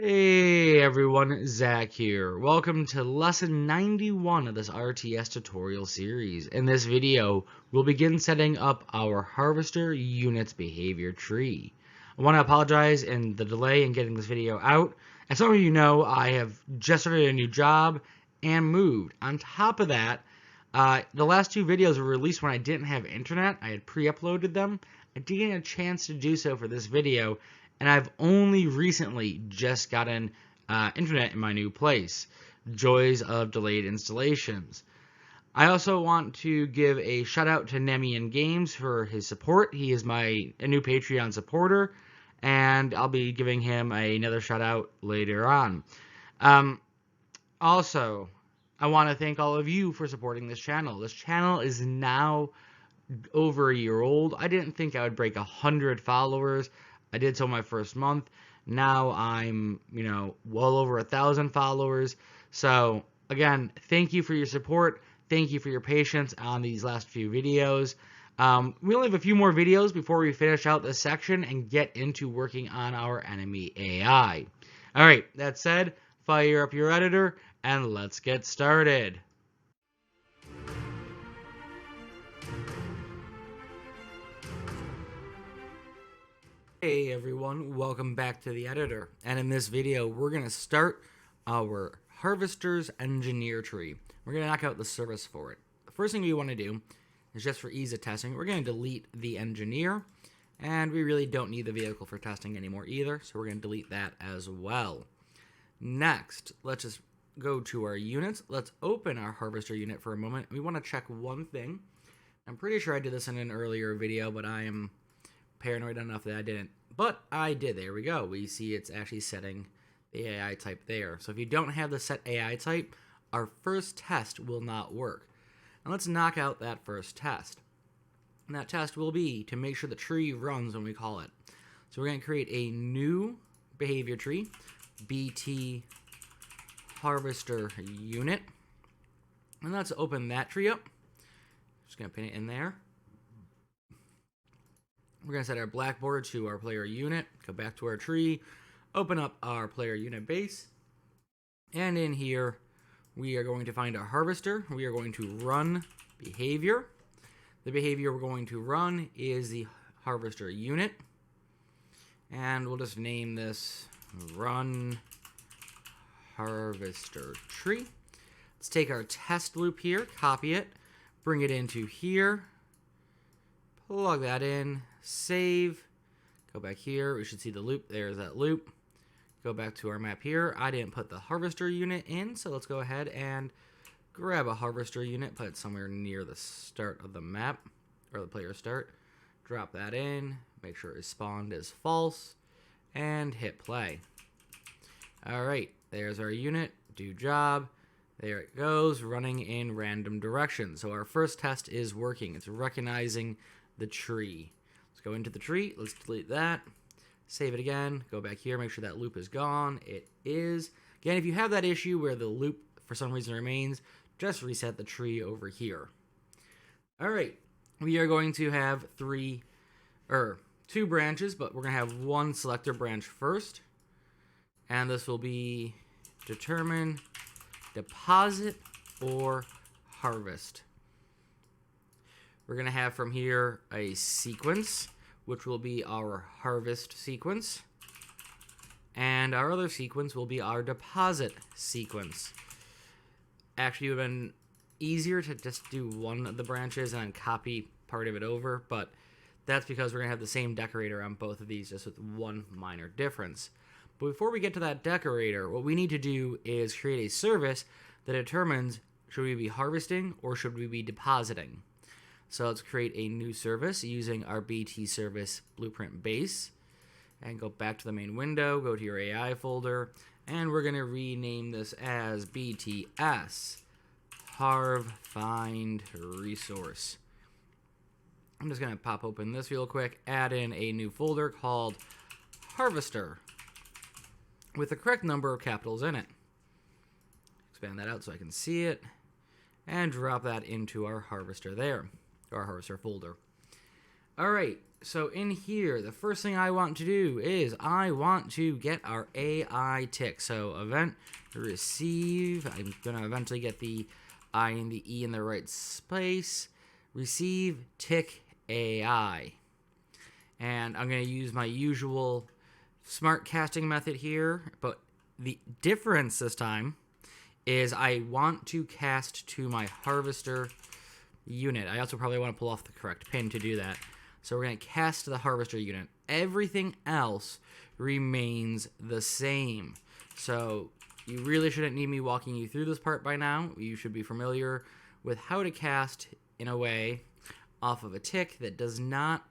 Hey everyone, Zach here. Welcome to lesson 91 of this RTS tutorial series. In this video, we'll begin setting up our harvester unit's behavior tree. I want to apologize in the delay in getting this video out. As some of you know, I have just started a new job and moved. On top of that, the last two videos were released when I didn't have internet. I had pre-uploaded them. I didn't get a chance to do so for this video, and I've only recently just gotten internet in my new place. Joys of delayed installations. I also want to give a shout out to Nemian Games for his support. He is a new Patreon supporter, and I'll be giving him another shout out later on. Also, I want to thank all of you for supporting this channel. This channel is now over a year old. I didn't think I would break 100 followers. I did so my first month. Now I'm, well over 1,000 followers. So again, thank you for your support. Thank you for your patience on these last few videos. We only have a few more videos before we finish out this section and get into working on our enemy AI. All right, that said, fire up your editor and let's get started. Hey everyone, welcome back to the editor, and in this video we're going to start our harvester's engineer tree. We're going to knock out the service for it. The first thing we want to do is, just for ease of testing, we're going to delete the engineer, and we really don't need the vehicle for testing anymore either, so we're going to delete that as well. Next, let's just go to our units. Let's open our harvester unit for a moment. We want to check one thing. I'm pretty sure I did this in an earlier video, but I am paranoid enough that I didn't, but I did. There we go. We see it's actually setting the AI type there. So if you don't have the set AI type, our first test will not work. And let's knock out that first test. And that test will be to make sure the tree runs when we call it. So we're going to create a new behavior tree, BT harvester unit. And let's open that tree up. Just going to pin it in there. We're going to set our blackboard to our player unit, go back to our tree, open up our player unit base, and in here we are going to find our harvester. We are going to run behavior. The behavior we're going to run is the harvester unit, and we'll just name this run harvester tree. Let's take our test loop here, copy it, bring it into here, plug that in, save, go back here, we should see the loop, there's that loop, go back to our map here. I didn't put the harvester unit in, so let's go ahead and grab a harvester unit, put it somewhere near the start of the map, or the player start, drop that in, make sure it's spawned as false, and hit play. Alright, there's our unit, do job, there it goes, running in random directions. So our first test is working, it's recognizing the tree. Let's go into the tree, let's delete that, save it again, go back here, make sure that loop is gone. It is. Again, if you have that issue where the loop for some reason remains, just reset the tree over here. Alright, we are going to have two branches, but we're going to have one selector branch first, and this will be determine deposit or harvest. We're going to have from here a sequence, which will be our harvest sequence. And our other sequence will be our deposit sequence. Actually, it would have been easier to just do one of the branches and then copy part of it over, but that's because we're going to have the same decorator on both of these, just with one minor difference. But before we get to that decorator, what we need to do is create a service that determines, should we be harvesting or should we be depositing? So let's create a new service using our BT service blueprint base, and go back to the main window, go to your AI folder, and we're going to rename this as BTS harv find resource. I'm just going to pop open this real quick, add in a new folder called harvester with the correct number of capitals in it. Expand that out so I can see it, and drop that into our harvester there, our harvester folder. All right, So in here, the first thing I want to do is I want to get our AI tick. So event receive. I'm going to eventually get the I and the E in the right space. Receive tick AI. And I'm going to use my usual smart casting method here. But the difference this time is I want to cast to my harvester unit. I also probably want to pull off the correct pin to do that. So we're going to cast to the harvester unit. Everything else remains the same. So you really shouldn't need me walking you through this part by now. You should be familiar with how to cast in a way off of a tick that does not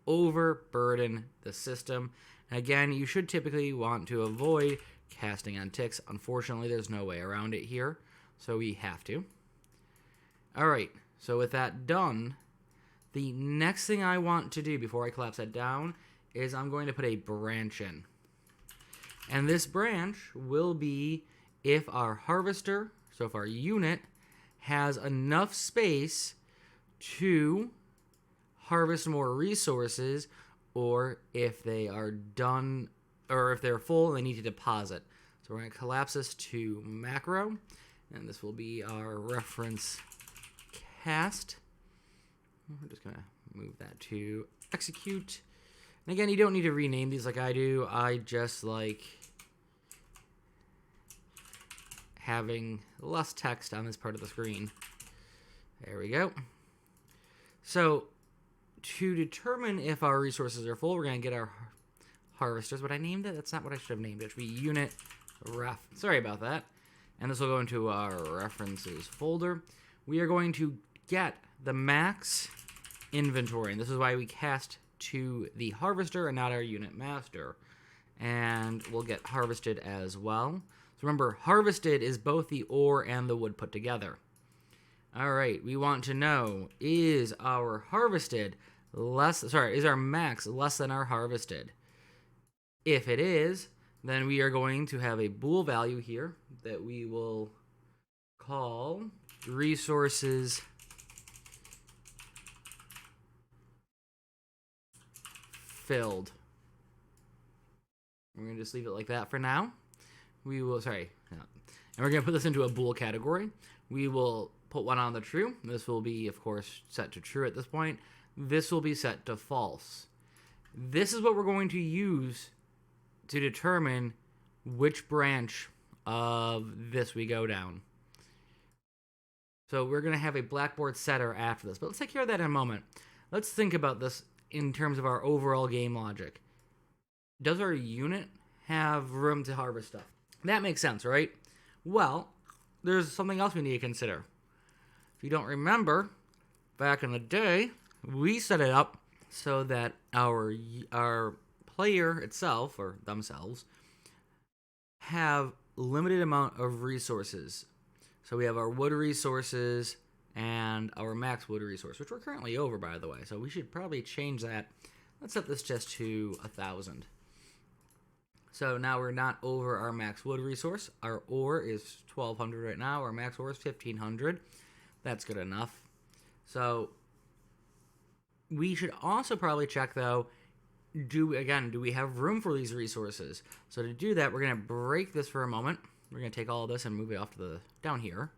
overburden the system. And again, you should typically want to avoid casting on ticks. Unfortunately, there's no way around it here, so we have to. All right, so with that done, the next thing I want to do before I collapse that down is I'm going to put a branch in. And this branch will be if our harvester, so if our unit, has enough space to harvest more resources, or if they are done, or if they're full and they need to deposit. So we're going to collapse this to macro, and this will be our reference cast. We're just going to move that to execute. And again, you don't need to rename these like I do. I just like having less text on this part of the screen. There we go. So to determine if our resources are full, we're going to get our harvesters. What I named it? That's not what I should have named it. It should be unit ref. Sorry about that. And this will go into our references folder. We are going to get the max inventory. And this is why we cast to the harvester and not our unit master. And we'll get harvested as well. So remember, harvested is both the ore and the wood put together. All right, we want to know, is our harvested is our max less than our harvested? If it is, then we are going to have a bool value here that we will call resources filled. We're going to just leave it like that for now. We will, and we're going to put this into a bool category. We will put one on the true. This will be, of course, set to true at this point. This will be set to false. This is what we're going to use to determine which branch of this we go down. So we're going to have a blackboard setter after this, but let's take care of that in a moment. Let's think about this in terms of our overall game logic. Does our unit have room to harvest stuff? That makes sense, right? Well, there's something else we need to consider. If you don't remember, back in the day, we set it up so that our player itself, or themselves, have limited amount of resources. So we have our wood resources and our max wood resource, which we're currently over, by the way. So we should probably change that. Let's set this just to 1,000. So now we're not over our max wood resource. Our ore is 1,200 right now. Our max ore is 1,500. That's good enough. So we should also probably check, though, do we have room for these resources? So to do that, we're going to break this for a moment. We're going to take all of this and move it off to the down here.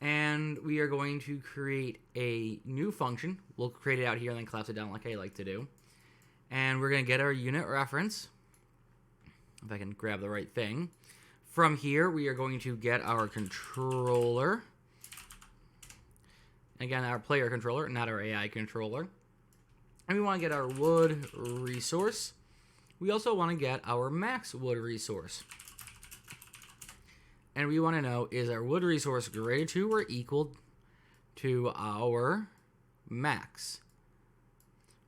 And we are going to create a new function. We'll create it out here and then collapse it down like I like to do. And we're going to get our unit reference. If I can grab the right thing. From here, we are going to get our controller. Again, our player controller, not our AI controller. And we want to get our wood resource. We also want to get our max wood resource. And we want to know, is our wood resource greater to or equal to our max?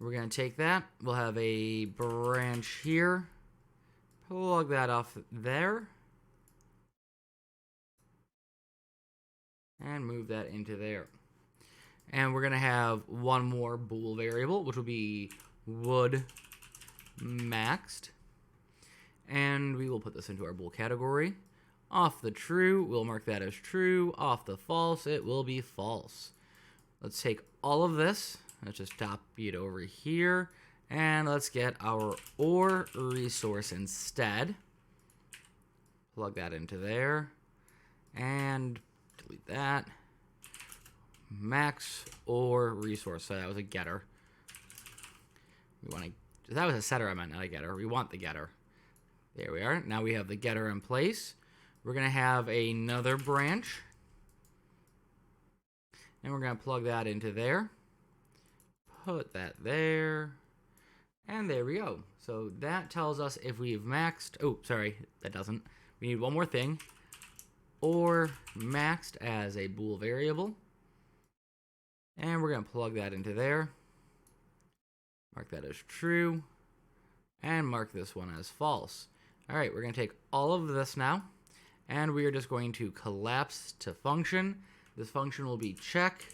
We're going to take that. We'll have a branch here. Plug that off there. And move that into there. And we're going to have one more bool variable, which will be wood maxed. And we will put this into our bool category. Off the true, we'll mark that as true. Off the false, it will be false. Let's take all of this Let's just copy it over here. And let's get our OR resource instead. Plug that into there. And delete that. Max OR resource. So that was a getter. That was a setter I meant, not a getter. We want the getter. There we are. Now we have the getter in place. We're going to have another branch. And we're going to plug that into there. Put that there. And there we go. So that tells us if we've maxed... Oh, sorry. That doesn't. We need one more thing. Or maxed as a bool variable. And we're going to plug that into there. Mark that as true. And mark this one as false. All right, we're going to take all of this now. And we are just going to collapse to function. This function will be check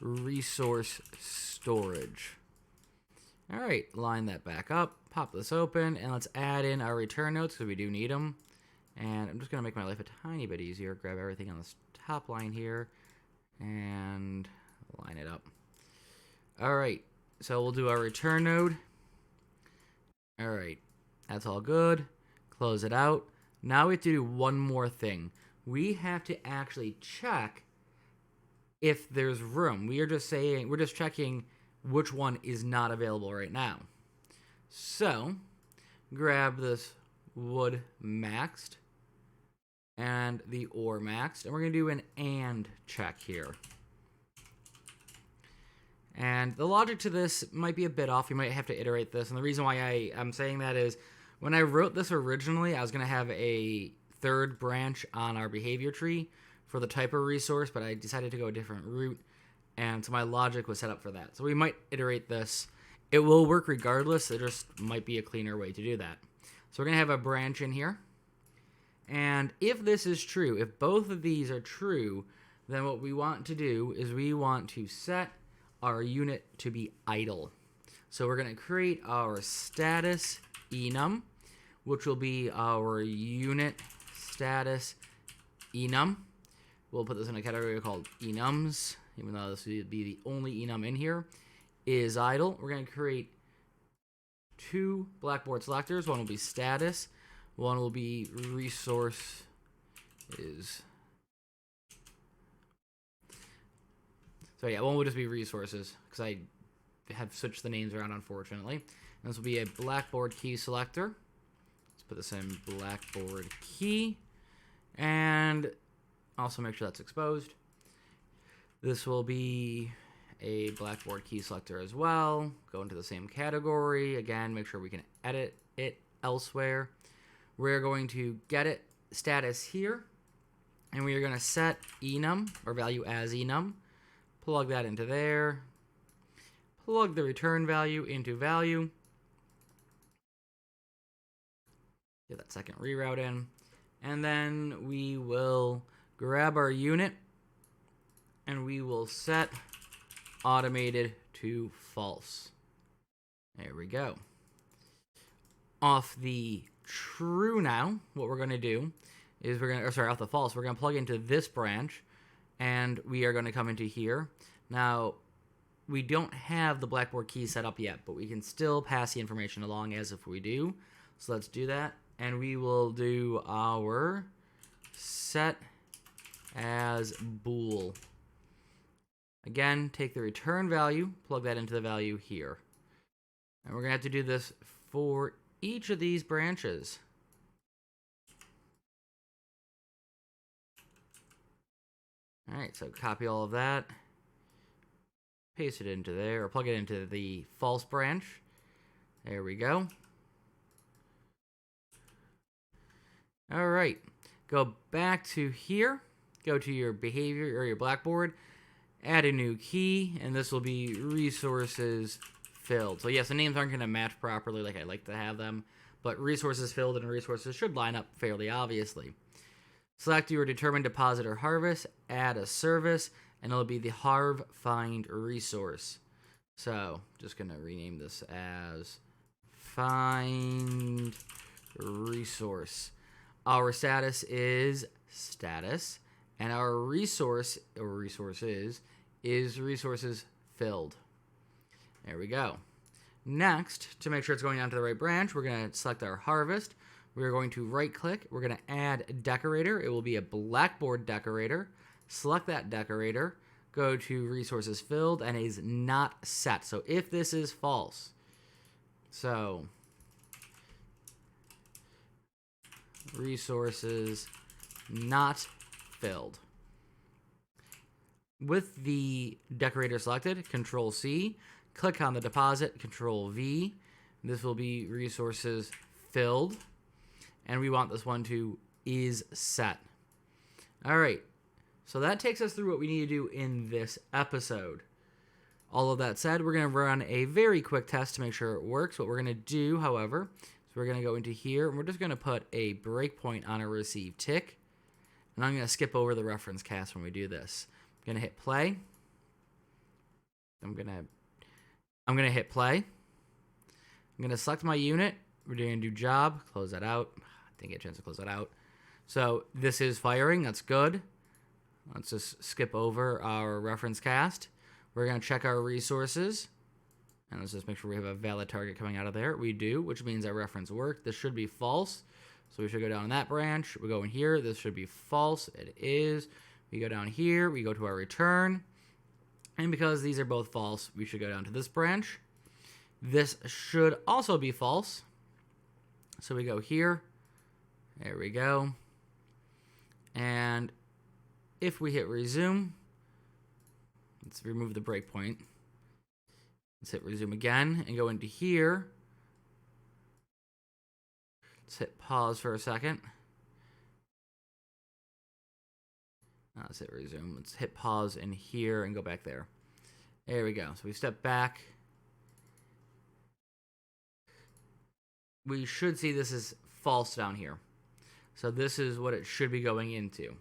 resource storage. All right, line that back up. Pop this open. And let's add in our return notes because we do need them. And I'm just going to make my life a tiny bit easier. Grab everything on this top line here. And line it up. All right. So we'll do our return node. All right, that's all good. Close it out. Now we have to do one more thing. We have to actually check if there's room. We're just checking which one is not available right now. So grab this wood maxed and the OR maxed, and we're going to do an AND check here. And the logic to this might be a bit off. You might have to iterate this. And the reason why I'm saying that is when I wrote this originally, I was going to have a third branch on our behavior tree for the type of resource, but I decided to go a different route. And so my logic was set up for that. So we might iterate this. It will work regardless. It just might be a cleaner way to do that. So we're going to have a branch in here. And if this is true, if both of these are true, then what we want to do is we want to set our unit to be idle. So we're going to create our status enum, which will be our unit status enum. We'll put this in a category called enums, even though this would be the only enum in here, is idle. We're going to create two blackboard selectors. One will be status. One will be resource is... So yeah, one will just be resources, because I have switched the names around, unfortunately. And this will be a blackboard key selector. Let's put this in blackboard key. And also make sure that's exposed. This will be a blackboard key selector as well. Go into the same category. Again, make sure we can edit it elsewhere. We're going to get it status here. And we are going to set enum, or value as enum. Plug that into there. Plug the return value into value. Get that second reroute in. And then we will grab our unit and we will set automated to false. There we go. Off the true now, what we're going to do is off the false, we're going to plug into this branch. And we are going to come into here. Now, we don't have the blackboard key set up yet, but we can still pass the information along as if we do. So let's do that. And we will do our set as bool. Again, take the return value, plug that into the value here. And we're going to have to do this for each of these branches. All right, so copy all of that, paste it into there, or plug it into the false branch. There we go. All right, go back to here, go to your behavior or your blackboard, add a new key, and this will be resources filled. So yes, the names aren't going to match properly like I like to have them, but resources filled and resources should line up fairly obviously. Select your determined deposit or harvest, add a service, and it'll be the harv find resource. So, just going to rename this as find resource. Our status is status, and our resource or resources is resources filled. There we go. Next, to make sure it's going down to the right branch, we're going to select our harvest. We're going to right-click. We're going to add a decorator. It will be a blackboard decorator. Select that decorator. Go to resources filled, and it is not set. So if this is false, so resources not filled. With the decorator selected, Control C, click on the deposit, Control V. This will be resources filled, and we want this one to is set. All right, so that takes us through what we need to do in this episode. All of that said, we're going to run a very quick test to make sure it works. What we're going to do, however, is we're going to go into here, and we're just going to put a breakpoint on a receive tick, and I'm going to skip over the reference cast when we do this. I'm going to hit play. I'm going to hit play. I'm going to select my unit. We're going to do job. Close that out. I didn't get a chance to close that out. So this is firing. That's good. Let's just skip over our reference cast. We're going to check our resources. And let's just make sure we have a valid target coming out of there. We do, which means our reference worked. This should be false. So we should go down in that branch. We go in here. This should be false. It is. We go down here. We go to our return. And because these are both false, we should go down to this branch. This should also be false. So we go here. There we go. And if we hit resume, let's remove the breakpoint. Let's hit resume again and go into here. Let's hit pause for a second. Let's hit resume. Let's hit pause in here and go back there. There we go. So we step back. We should see this is false down here. So this is what it should be going into.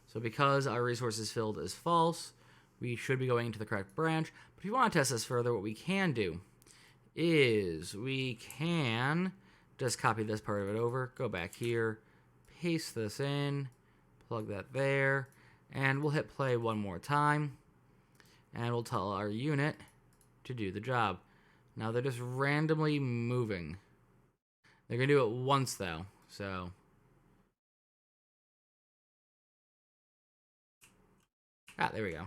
So because our resources filled is false, we should be going into the correct branch. But if you want to test this further, what we can do is we can just copy this part of it over, go back here, paste this in, plug that there, and we'll hit play one more time, and we'll tell our unit to do the job. Now they're just randomly moving. They're going to do it once, though, so... there we go.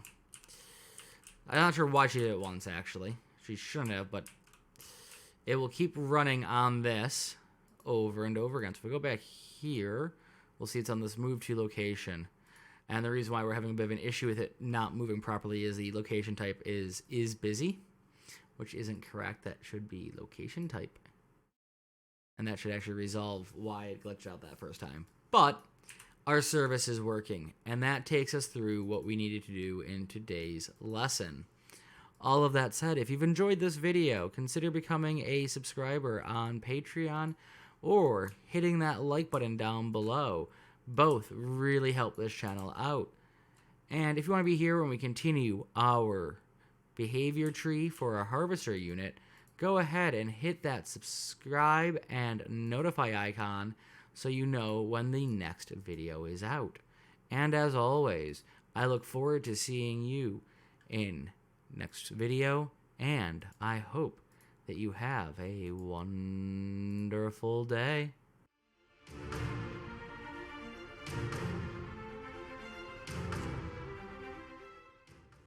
I'm not sure why she did it once, actually. She shouldn't have, but it will keep running on this over and over again. So if we go back here, we'll see it's on this move to location. And the reason why we're having a bit of an issue with it not moving properly is the location type is busy, which isn't correct. That should be location type. And that should actually resolve why it glitched out that first time. But our service is working, and that takes us through what we needed to do in today's lesson. All of that said, if you've enjoyed this video, consider becoming a subscriber on Patreon or hitting that like button down below. Both really help this channel out. And if you want to be here when we continue our behavior tree for our harvester unit, go ahead and hit that subscribe and notify icon so you know when the next video is out. And as always, I look forward to seeing you in next video, and I hope that you have a wonderful day.